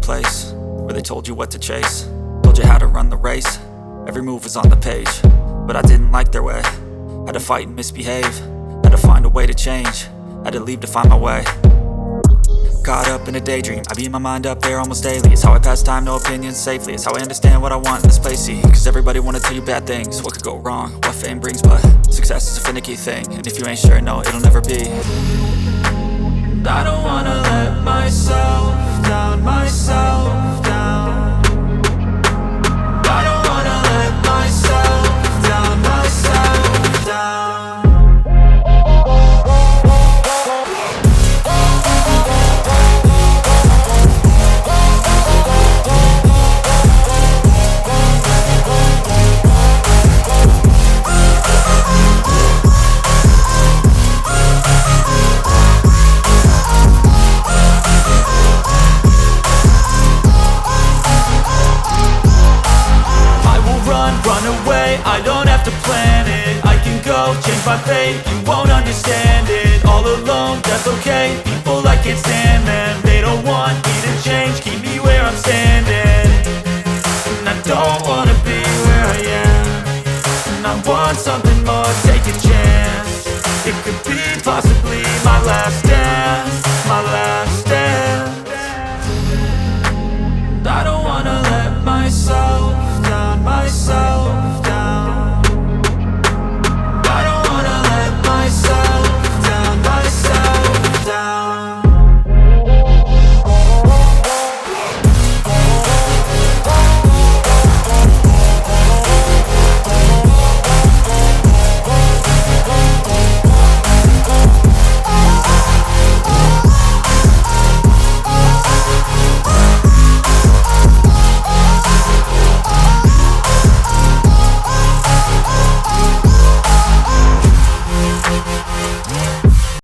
place where they told you what to chase, told you how to run the race. Every move was on the page, but I didn't like their way. Had to fight and misbehave, had to find a way to change, had to leave to find my way. Caught up in a daydream, I beat my mind up there almost daily. It's how I pass time, no opinions safely. It's how I understand what I want in this place, see. Cause everybody wanna tell you bad things, what could go wrong, what fame brings. But success is a finicky thing, and if you ain't sure, no, it'll never be. I don't wanna let myself down, myself down. I don't wanna let myself down, myself down. Run away, I don't have to plan it. I can go, change my fate, you won't understand it. All alone, that's okay, people I can't stand them. They don't want me to change, keep me where I'm standing. And I don't wanna be where I am, and I want something